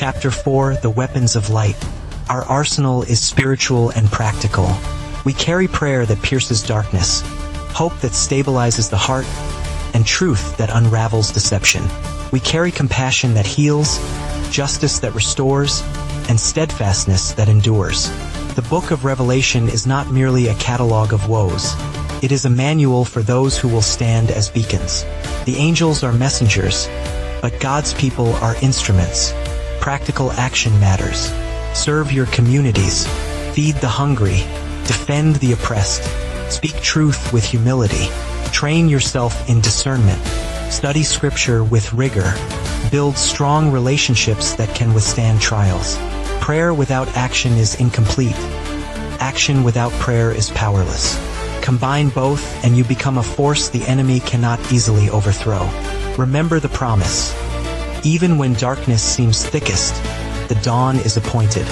Chapter 4: The Weapons of Light. Our arsenal is spiritual and practical. We carry prayer that pierces darkness, hope that stabilizes the heart, and truth that unravels deception. We carry compassion that heals, justice that restores, and steadfastness that endures. The book of Revelation is not merely a catalogue of woes. It is a manual for those who will stand as beacons. The angels are messengers, but God's people are instruments. Practical action matters. Serve your communities. Feed the hungry. Defend the oppressed. Speak truth with humility. Train yourself in discernment. Study scripture with rigor. Build strong relationships that can withstand trials. Prayer without action is incomplete. Action without prayer is powerless. Combine both and you become a force the enemy cannot easily overthrow. Remember the promise. Even when darkness seems thickest, the dawn is appointed.